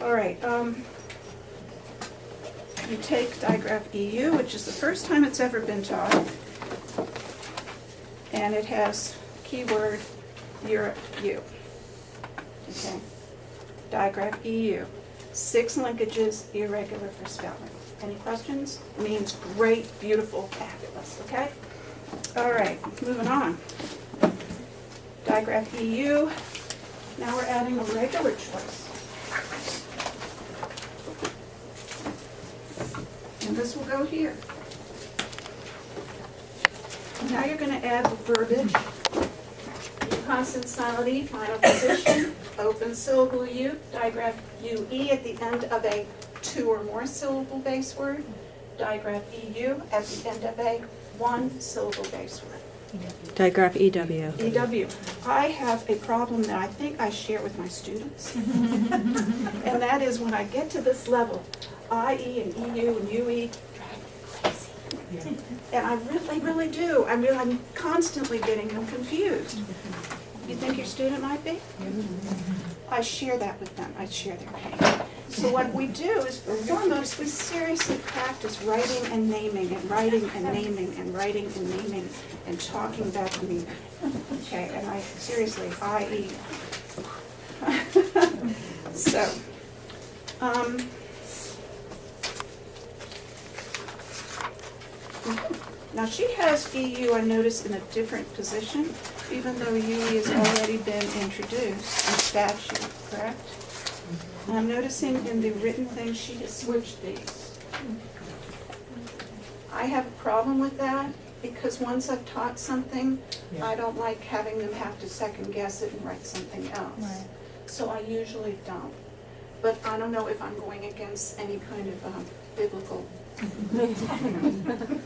All right, you take digraph EU, which is the first time it's ever been taught, and it has keyword Europe U. Okay, digraph EU, 6 linkages, irregular for spelling. Any questions? Means great, beautiful, fabulous, okay? All right, moving on. Digraph EU, now we're adding a regular choice. And this will go here. Now you're going to add the verbiage. Consonantality, final position, open syllable U, digraph UE at the end of a 2 or more syllable base word, digraph EU at the end of a 1 syllable base word. Digraph EW. EW. I have a problem that I think I share with my students. And that is when I get to this level, IE and EU and UE drive me crazy. And I really do. I'm constantly getting them confused. You think your student might be? I share that with them. I share their pain. So what we do is, for foremost, we seriously practice writing and naming and writing and naming and writing and naming and talking about the meaning. Okay, and I seriously, IE. So, now she has EU, I noticed, in a different position, even though UE has already been introduced in statute, correct? And I'm noticing in the written thing, she has switched these. I have a problem with that, because once I've taught something, I don't like having them have to second guess it and write something else. Right. So I usually don't. But I don't know if I'm going against any kind of biblical.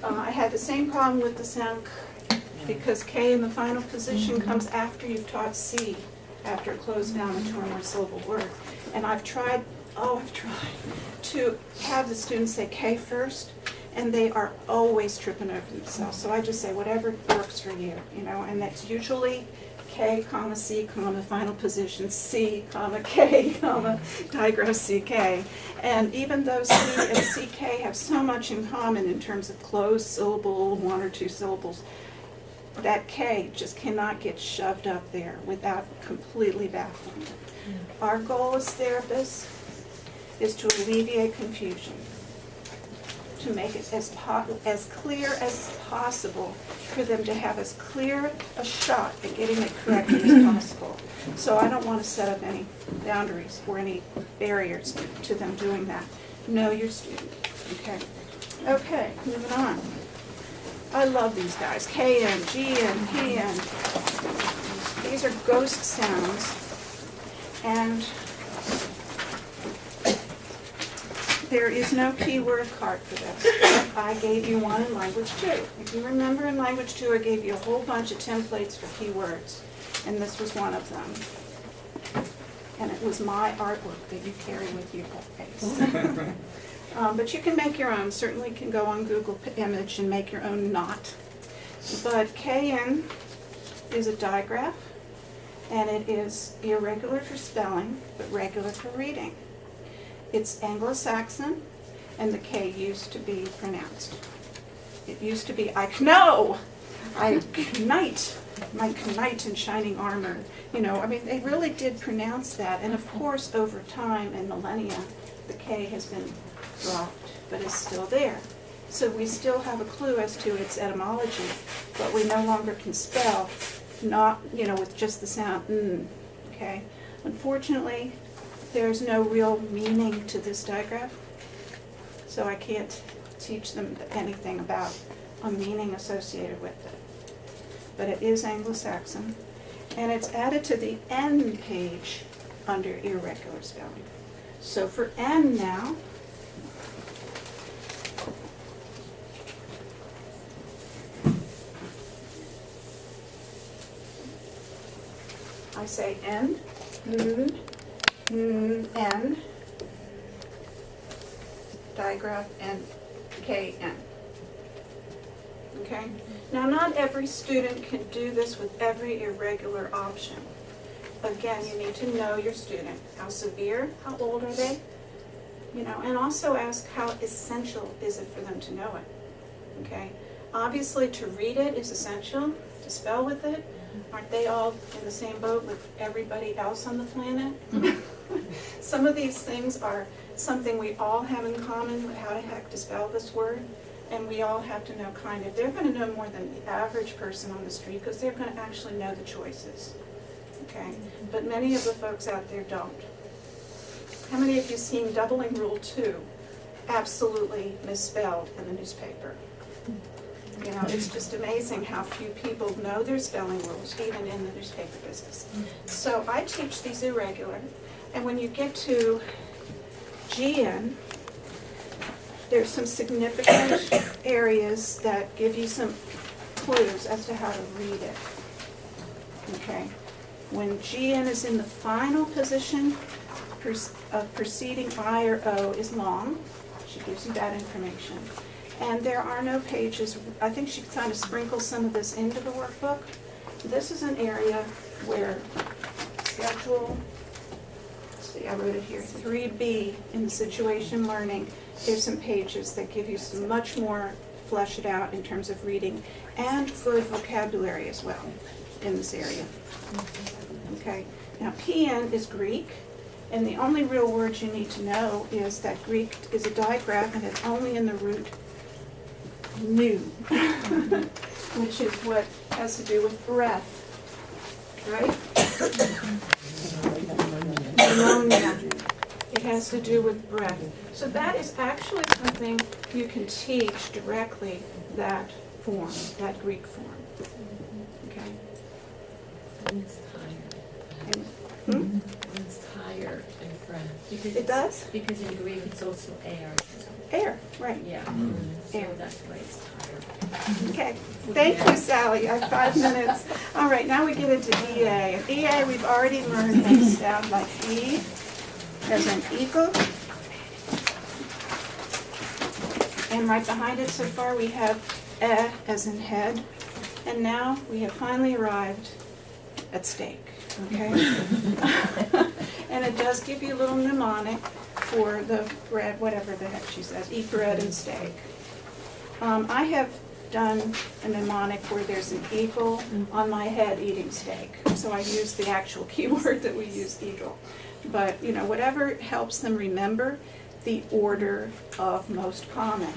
I had the same problem with the sound K, because K in the final position comes after you've taught C, after it closed down a 2 or more syllable word. And I've tried to have the students say K first, and they are always tripping over themselves. So I just say whatever works for you, and that's usually K, comma, C, comma, final position, C, comma, K, comma, digraph CK. And even though C and CK have so much in common in terms of closed syllable, 1 or 2 syllables, that K just cannot get shoved up there without completely baffling it. Our goal as therapists is to alleviate confusion, to make it as clear as possible for them to have as clear a shot at getting it correctly as possible. So I don't want to set up any boundaries or any barriers to them doing that. Know your student, okay? Okay, moving on. I love these guys, KN, GN, PN. These are ghost sounds, and there is no keyword card for this. I gave you one in Language 2. If you remember, in Language 2, I gave you a whole bunch of templates for keywords, and this was one of them. And it was my artwork that you carry with you always. But you can make your own. Certainly can go on Google Image and make your own knot. But KN is a digraph, and it is irregular for spelling, but regular for reading. It's Anglo-Saxon, and the K used to be pronounced. It used to be, I know, I knight, my knight in shining armor. They really did pronounce that. And of course, over time and millennia, the K has been dropped, but is still there. So we still have a clue as to its etymology, but we no longer can spell, with just the sound, okay? Unfortunately, there's no real meaning to this digraph, so I can't teach them anything about a meaning associated with it. But it is Anglo-Saxon, and it's added to the N page under irregular spelling. So for N now, I say N, N, digraph, and KN. Okay? Now, not every student can do this with every irregular option. again, you need to know your student. How severe, how old are they? You know, and also ask how essential is it for them to know it, okay? Obviously, to read it is essential, to spell with it. Aren't they all in the same boat with everybody else on the planet? Some of these things are something we all have in common with how the heck to spell this word. And we all have to know kind of, they're going to know more than the average person on the street because they're going to actually know the choices, okay? But many of the folks out there don't. How many of you seen Doubling Rule 2 absolutely misspelled in the newspaper? You know, it's just amazing how few people know their spelling rules, even in the newspaper business. So I teach these irregular, and when you get to GN, there's some significant areas that give you some clues as to how to read it. Okay? When GN is in the final position, preceding I or O is long. She gives you that information. And there are no pages. I think she kind of sprinkles some of this into the workbook. This is an area where schedule, let's see, I wrote it here, 3B in the situation learning. There's some pages that give you some much more flesh it out in terms of reading and good vocabulary as well in this area. Okay, now PN is Greek, and the only real word you need to know is that Greek is a digraph and it's only in the root nu, which is what has to do with breath, right? Pneumonia. It has to do with breath. So that is actually something you can teach directly, that form, that Greek form. Okay? One's tired. And, One's tired and breath. Because It does? Because in Greek it's also air. Air, right. Yeah. So Air. that's why it's tired. Okay. Thank you, Sally. I have 5 minutes. All right, now we get into EA. EA, we've already learned things sound like E as an eagle. And right behind it so far we have E as in head. And now we have finally arrived at steak, okay? And it does give you a little mnemonic for the bread, whatever the heck she says, eat bread and steak. I have done a mnemonic where there's an eagle on my head eating steak. So I use the actual keyword that we use, eagle. But, you know, whatever helps them remember the order of most common.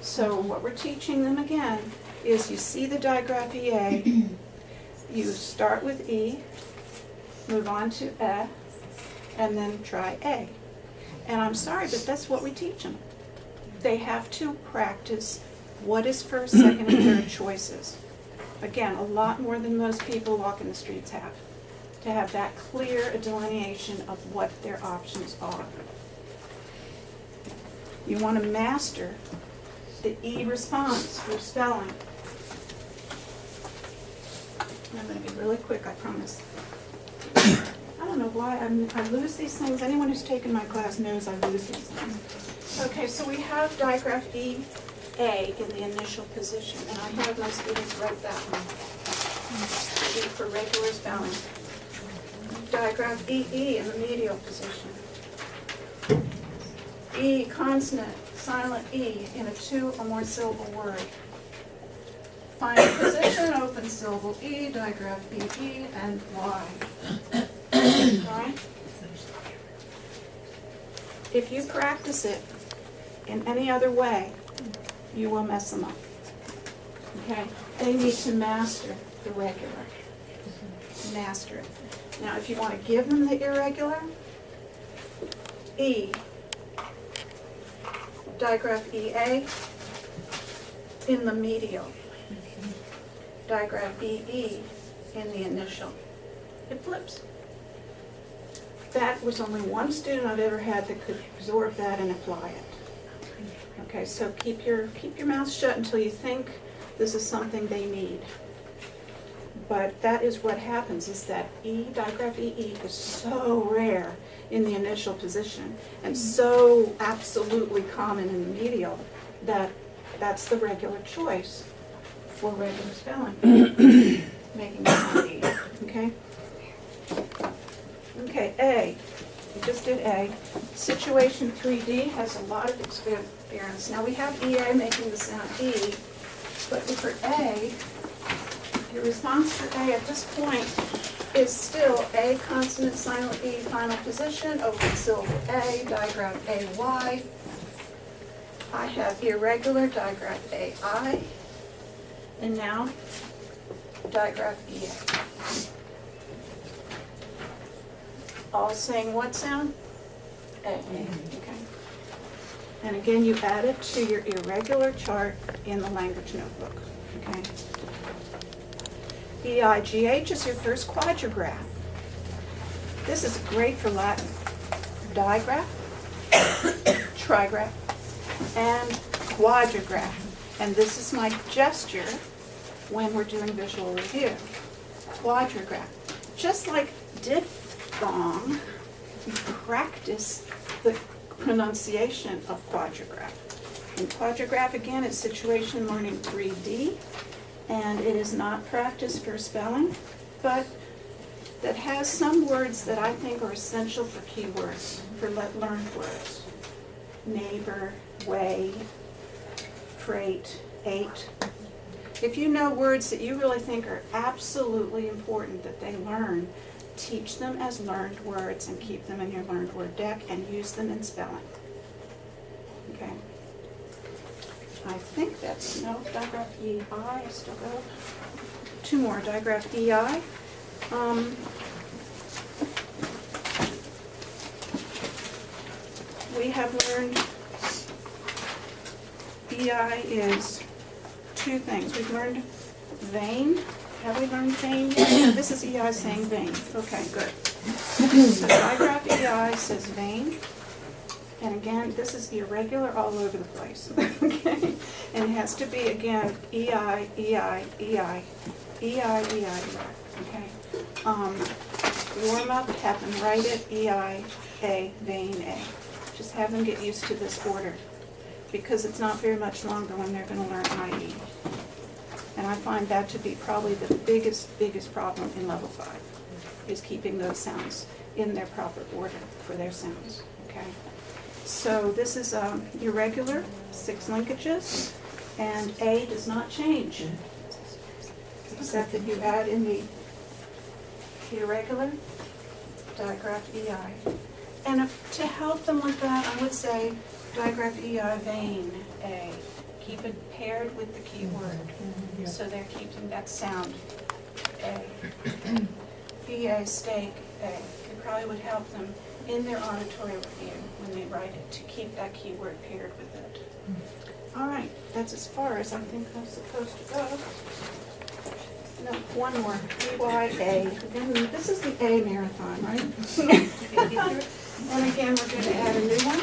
So what we're teaching them again is you see the digraph EA, you start with E, move on to E, and then try A. And I'm sorry, but that's what we teach them. They have to practice what is first, second, and third choices. Again, a lot more than most people walking the streets have. To have that clear delineation of what their options are. You want to master the E response for spelling. And I'm going to be really quick, I promise. I don't know why I lose these things. Anyone who's taken my class knows I lose these things. Okay, so we have digraph E-A in the initial position, and I have my students write that one. E for regular spelling. Digraph E-E in the medial position. E, consonant, silent E in a 2 or more syllable word. Final position, open syllable E, digraph B-E, and Y. Right? If you practice it in any other way, you will mess them up. Okay? They need to master the regular. Master it. Now, if you want to give them the irregular, E, digraph EA in the medial, digraph BE in the initial. It flips. That was only one student I've ever had that could absorb that and apply it. Okay, so keep your mouth shut until you think this is something they need. But that is what happens, is that E, digraph EE, is so rare in the initial position and so absolutely common in the medial that that's the regular choice for regular spelling. Making it easy, okay? Okay, A, we just did A. Situation 3D has a lot of experience. Now we have EA making the sound E, but for A, your response for A at this point is still A consonant silent E final position, open syllable A, digraph AY. I have irregular, digraph AI, and now digraph EA. All saying what sound? A. Okay. And again, you add it to your irregular chart in the language notebook. Okay. EIGH is your first quadrigraph. This is great for Latin. Digraph, trigraph, and quadrigraph. And this is my gesture when we're doing visual review. Quadrigraph. Just like diphthong, you practice the pronunciation of quadrigraph. And quadrigraph, again, is situation learning 3D, and it is not practice for spelling, but that has some words that I think are essential for keywords, for learned words. Neighbor, way, freight, ate. If you know words that you really think are absolutely important that they learn, teach them as learned words and keep them in your learned word deck and use them in spelling. Okay. I think that's, no, digraph EI, I still go. Two more, digraph EI. We have learned EI is two things. We've learned vein. Have we learned vein yet? This is EI saying vein. Okay, good. So digraph EI says vein. And again, this is irregular all over the place. Okay? And it has to be, again, EI, EI, EI, EI, EI, okay? Warm up, have them write it, EI, A, vein, A. Just have them get used to this order, because it's not very much longer when they're going to learn IE. And I find that to be probably the biggest problem in level 5, is keeping those sounds in their proper order for their sounds, okay? So this is irregular, 6 linkages, and A does not change, except that you add in the irregular, digraph EI. And to help them with that, I would say digraph EI, vein, A. Keep it paired with the keyword, so they're keeping that sound, A. EA, steak, A. It probably would help them in their auditory review when they write it, to keep that keyword paired with it. All right, that's as far as I think I'm supposed to go. No, one more, EYA. Again, this is the A marathon, right? And again, we're going to add a new one.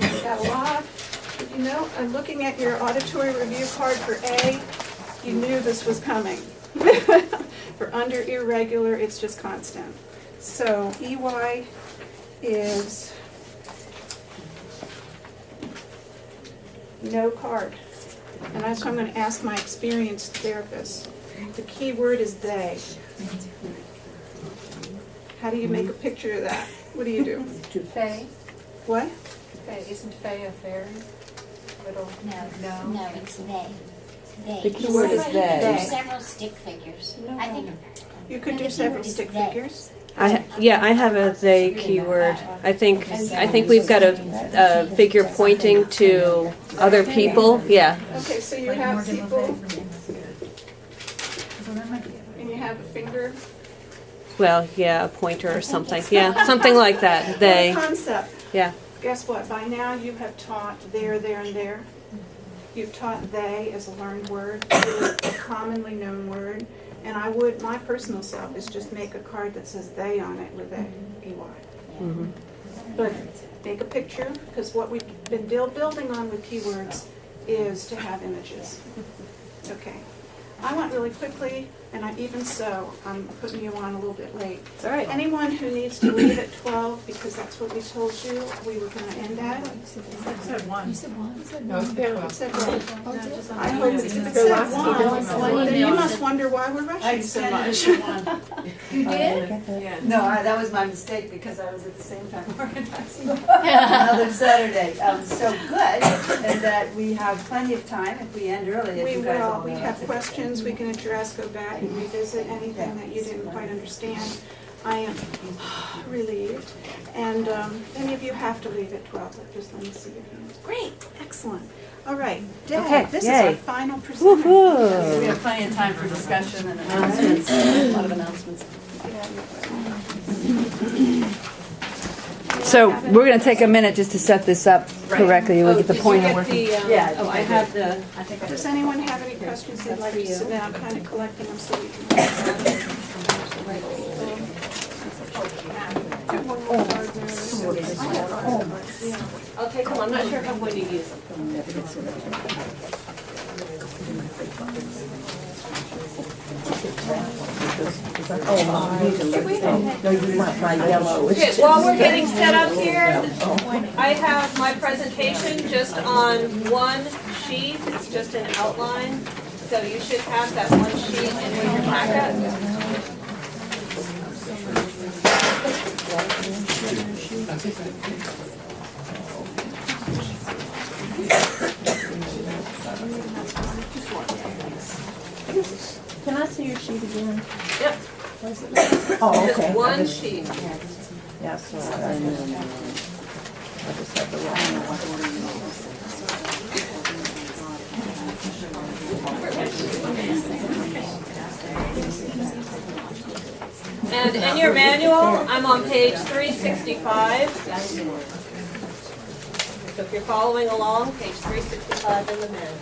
We've got a lot. You know, I'm looking at your auditory review card for A. You knew this was coming. For under irregular, it's just constant. So EY is no card. And that's what I'm going to ask my experienced therapist. The key word is they. How do you make a picture of that? What do you do? Faye? What? Faye, isn't Faye a fairy? Little. No, it's they. The key word is You they. can do several stick figures. I think You could do several stick figures. I have a they keyword. I think we've got a figure pointing to other people. Yeah. Okay, so you have people, and you have a finger. Well, yeah, a pointer or something. Yeah, something like that. They. What a concept. Yeah. Guess what? By now you have taught there, and there. You've taught they as a learned word, a commonly known word. And I would, my personal self is just make a card that says they on it with a EY. Mm-hmm. But make a picture, because what we've been building on with keywords is to have images. Okay. I went really quickly, and even so, I'm putting you on a little bit late. It's all right. Anyone who needs to leave at 12, because that's what we told you we were going to end at. Said one. You said one? No, it's been It said 1. Oh, did it? I hope it said 1. Then you must wonder why we're I rushing so extended much. it to one. You did? No, that was my mistake because I was at the same time organizing another Saturday. So good, and that we have plenty of time if we end early, as We you guys all will, we know. have questions we can address, go back and revisit anything that you didn't quite understand. I am relieved. And any of you have to leave at 12, but just let me see your hands. Great, excellent. All right, Okay, Deb, this is our yay. final presenter. We Woohoo! have plenty of time for discussion and announcements, a lot of announcements. So we're going to take a minute just to set this up correctly. We'll get the point of working. Yeah, Oh, I have the, I think I Does did. anyone have any questions they'd like to submit? I'm kind of collecting them so we can. I'll take them, I'm not sure if I'm going to use them. Okay, while we're getting set up here, I have my presentation just on one sheet. It's just an outline. So you should have that one sheet in your packet. Can I see your sheet again? Yep, Oh, just okay. one sheet. Yeah, so I just have the wrong And in your manual, I'm on page 365. So if you're following along, page 365 in the manual.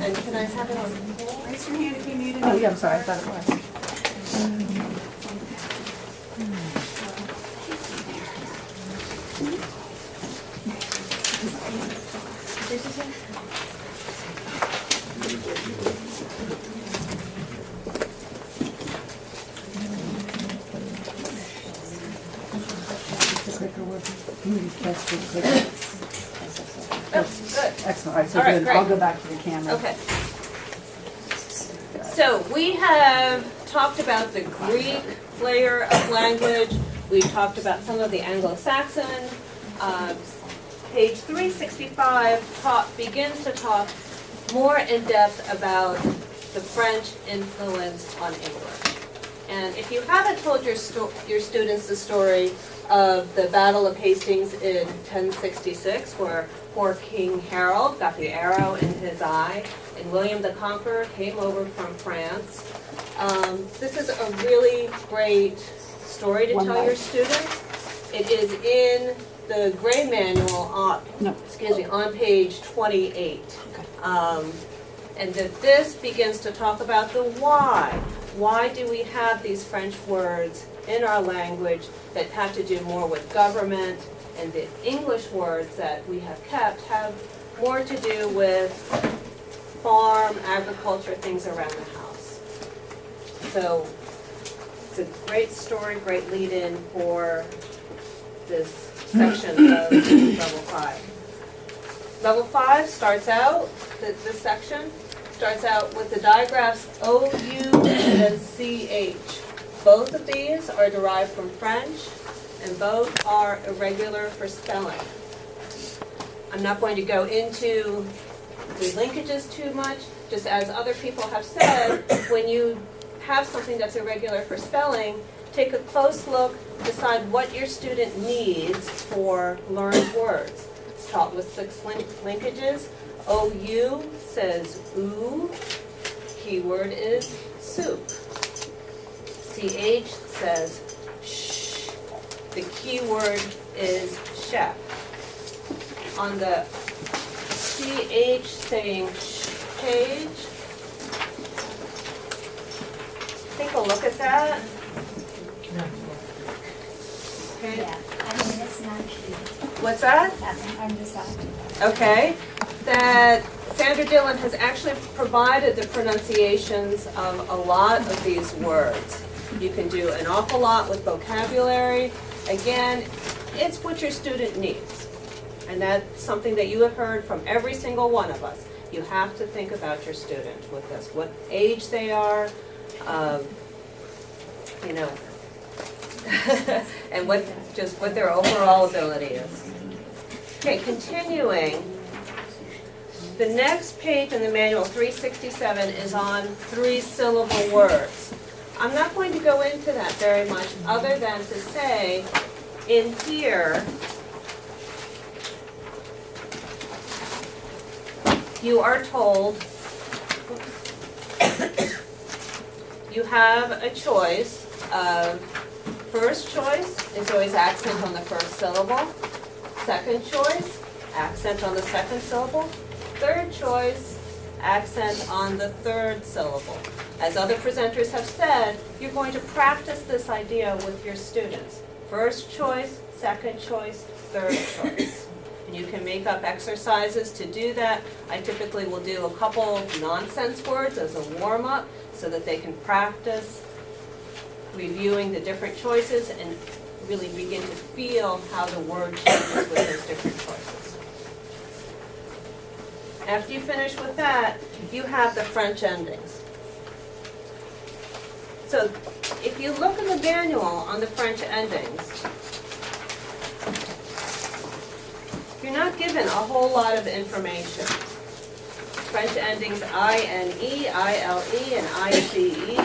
And can I have it on? Raise your hand if you need it. Oh, yeah, I'm sorry, I thought it was. Good. Excellent, all right, so All right, good. great. I'll go back to the camera. Okay. So we have talked about the Greek layer of language. We talked about some of the Anglo-Saxon. Page 365 begins to talk more in depth about the French influence on English. And if you haven't told your students the story of the Battle of Hastings in 1066, where poor King Harold got the arrow in his eye, and William the Conqueror came over from France. This is a really great story to tell your students. It is in the gray manual on page 28. And that this begins to talk about the why. Why do we have these French words in our language that have to do more with government, and the English words that we have kept have more to do with farm, agriculture, things around the house. So it's a great story, great lead-in for this section of level 5. Level 5 starts out, this section starts out with the digraphs OU and CH. Both of these are derived from French, and both are irregular for spelling. I'm not going to go into the linkages too much, just as other people have said, when you have something that's irregular for spelling, take a close look, decide what your student needs for learned words. It's taught with 6 linkages. OU says oo, keyword is soup. CH says shh, the keyword is chef. On the CH saying shh page, take a look at that. Okay. Yeah, I mean, it's not cute. What's that? I'm just out. Okay. that Sandra Dillon has actually provided the pronunciations of a lot of these words. You can do an awful lot with vocabulary. Again, it's what your student needs. And that's something that you have heard from every single one of us. You have to think about your student with this, what age they are, you know, and what their overall ability is. Okay, continuing. The next page in the manual, 367, is on 3-syllable words. I'm not going to go into that very much other than to say in here, you are told you have a choice of, first choice is always accent on the first syllable. Second choice, accent on the second syllable. Third choice, accent on the third syllable. As other presenters have said, you're going to practice this idea with your students. First choice, second choice, third choice. And you can make up exercises to do that. I typically will do a couple of nonsense words as a warm-up so that they can practice reviewing the different choices and really begin to feel how the word changes with those different choices. After you finish with that, you have the French endings. So if you look in the manual on the French endings, you're not given a whole lot of information. French endings I-N-E, I-L-E, and I-C-E.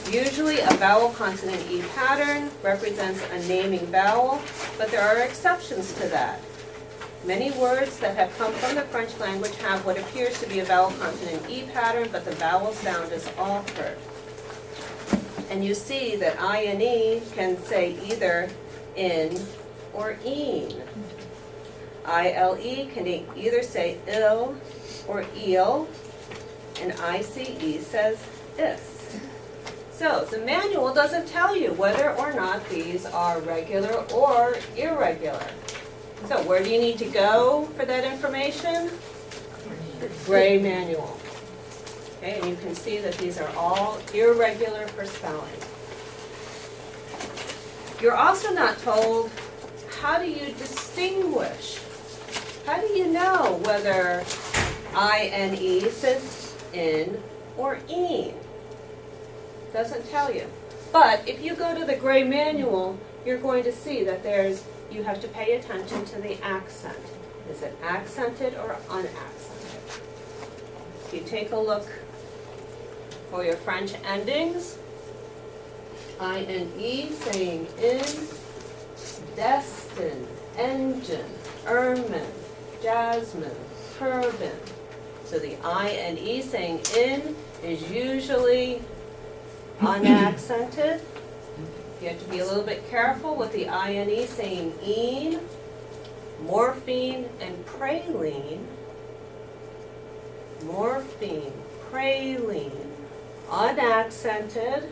Usually a vowel consonant E pattern represents a naming vowel, but there are exceptions to that. Many words that have come from the French language have what appears to be a vowel consonant E pattern, but the vowel sound is altered. And you see that I-N-E can say either in or een. I-L-E can either say ill or eel, and I-C-E says is. So the manual doesn't tell you whether or not these are regular or irregular. So where do you need to go for that information? The Gray manual. Okay, and you can see that these are all irregular for spelling. You're also not told, how do you distinguish? How do you know whether I-N-E says in or een? Doesn't tell you. But if you go to the Gray manual, you're going to see that you have to pay attention to the accent. Is it accented or unaccented? If you take a look for your French endings, I-N-E saying in, destin, engine, ermine, jasmine, turbine. So the I-N-E saying in is usually unaccented. You have to be a little bit careful with the I-N-E saying een, morphine, and praline. Morphine, praline, unaccented.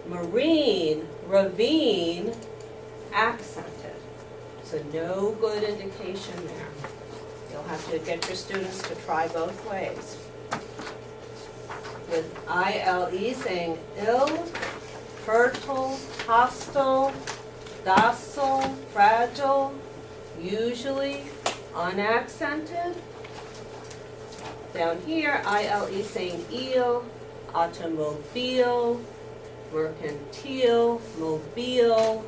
Marine, ravine, accented. So no good indication there. You'll have to get your students to try both ways. With I-L-E saying ill, fertile, hostile, docile, fragile, usually unaccented. Down here, I-L-E saying eel, automobile, mercantile, mobile,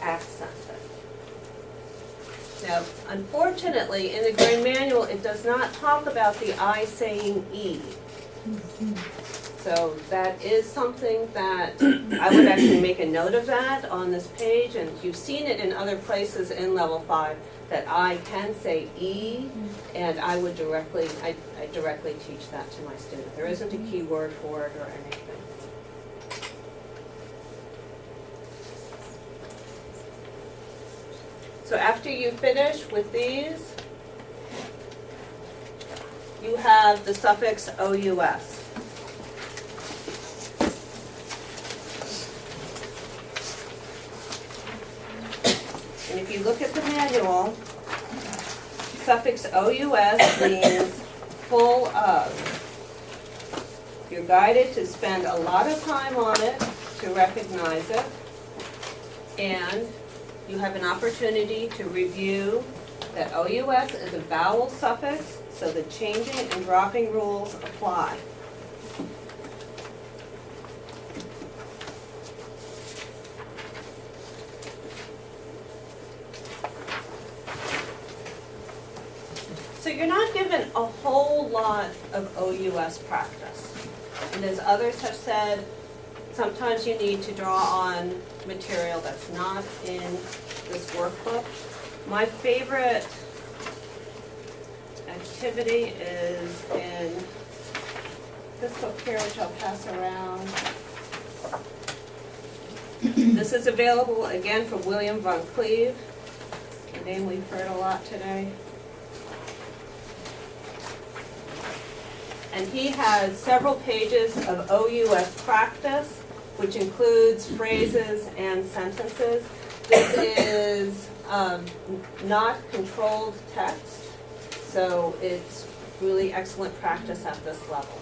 accented. Now, unfortunately, in the Gray manual, it does not talk about the I saying E. So that is something that I would actually make a note of that on this page, and you've seen it in other places in level 5 that I can say E, and I directly teach that to my student. There isn't a keyword for it or anything. So after you finish with these, you have the suffix OUS. And if you look at the manual, suffix OUS means full of. You're guided to spend a lot of time on it to recognize it, and you have an opportunity to review that OUS is a vowel suffix, so the changing and dropping rules apply. So you're not given a whole lot of OUS practice. And as others have said, sometimes you need to draw on material that's not in this workbook. My favorite activity is in this book here, which I'll pass around. This is available again from William Von Cleve, a name we've heard a lot today. And he has several pages of OUS practice, which includes phrases and sentences. This is not controlled text, so it's really excellent practice at this level.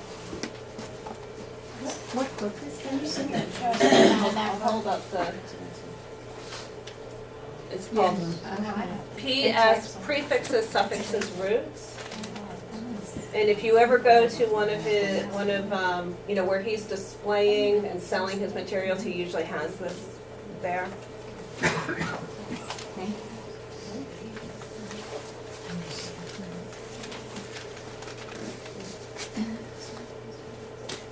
What book is this? I'll hold up the, it's called PS, Prefixes, Suffixes, Roots. And if you ever go to one of where he's displaying and selling his materials, he usually has this there.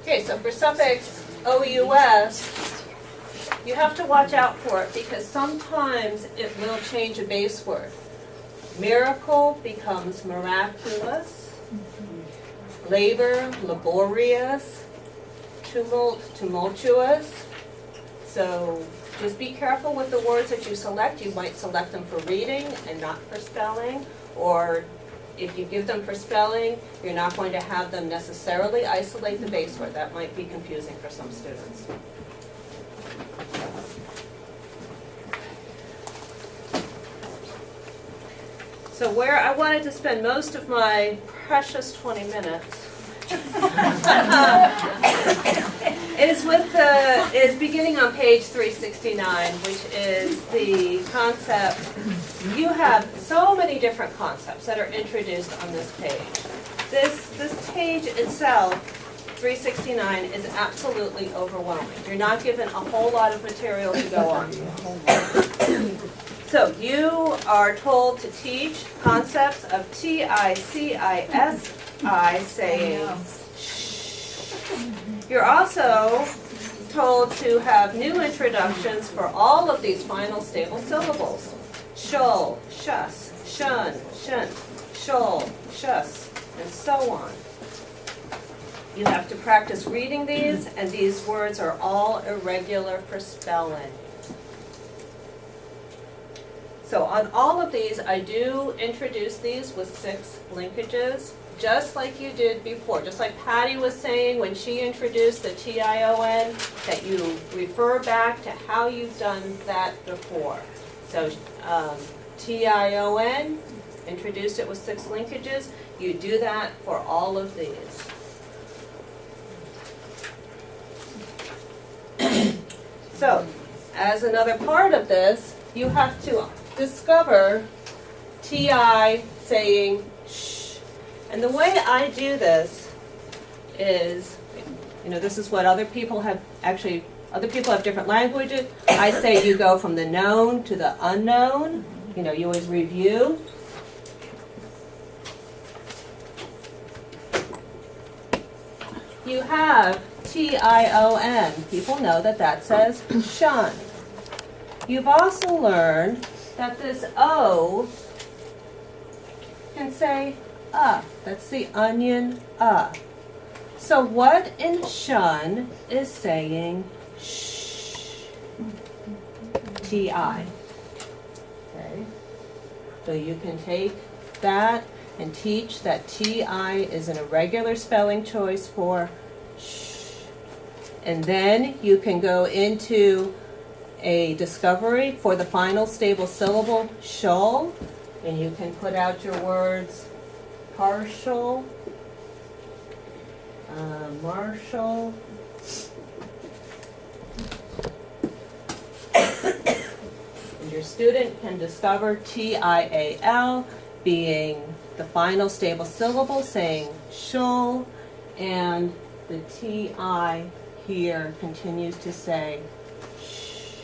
Okay, so for suffix OUS, you have to watch out for it because sometimes it will change a base word. Miracle becomes miraculous. Labor, laborious. Tumult, tumultuous. So just be careful with the words that you select. You might select them for reading and not for spelling. Or if you give them for spelling, you're not going to have them necessarily isolate the base word. That might be confusing for some students. So where I wanted to spend most of my precious 20 minutes is beginning on page 369, which is the concept. You have so many different concepts that are introduced on this page. This page itself, 369, is absolutely overwhelming. You're not given a whole lot of material to go on. So you are told to teach concepts of TICISI saying shh. You're also told to have new introductions for all of these final stable syllables. Shul, shus, shun, shunt, shul, shus, and so on. You have to practice reading these, and these words are all irregular for spelling. So on all of these, I do introduce these with 6 linkages, just like you did before. Just like Patty was saying when she introduced the TION, that you refer back to how you've done that before. So TION, introduced it with 6 linkages. You do that for all of these. So, as another part of this, you have to discover TI saying shh. And the way I do this is, this is what other people have different languages. I say you go from the known to the unknown. You always review. You have TION. People know that says shun. You've also learned that this O can say That's the onion So what in shun is saying shh? T-I. Okay. So you can take that and teach that T-I is an irregular spelling choice for shh. And then you can go into a discovery for the final stable syllable, shul, And you can put out your words partial, martial, and your student can discover TIAL being the final stable syllable, saying shul, and the TI here continues to say shh.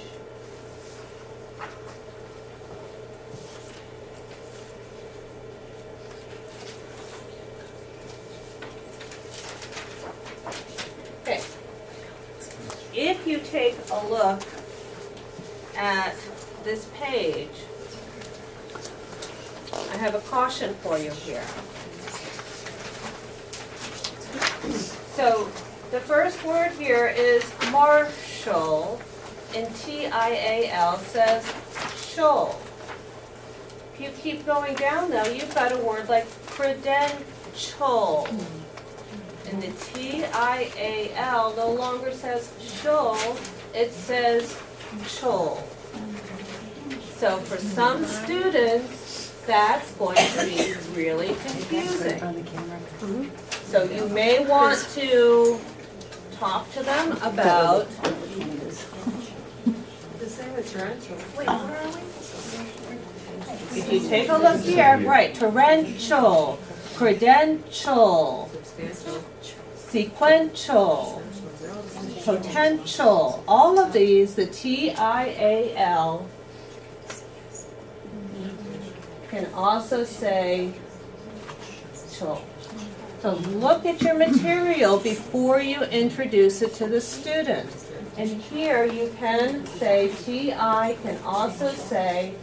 Okay. If you take a look at this page, I have a caution for you here. So the first word here is martial, and TIAL says shoal. If you keep going down though, you've got a word like credential. And the TIAL no longer says shoal, it says chol. So for some students, that's going to be really confusing. So you may want to talk to them about. The same as torrential. Wait, where are we? If you take a look here, right, torrential, credential, sequential, potential, all of these, the TIAL can also say chol. So look at your material before you introduce it to the student. And here you can say TI can also say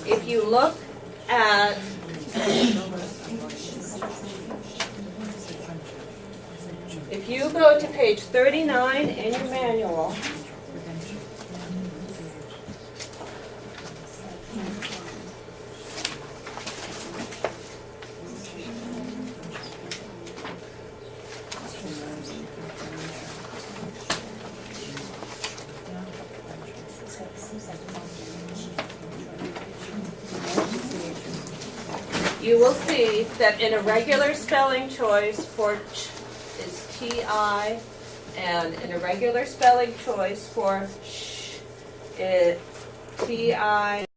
if you look at if you go to page 39 in your manual, you will see that in a regular spelling choice for ch is TI, and in a regular spelling choice for sh is TI.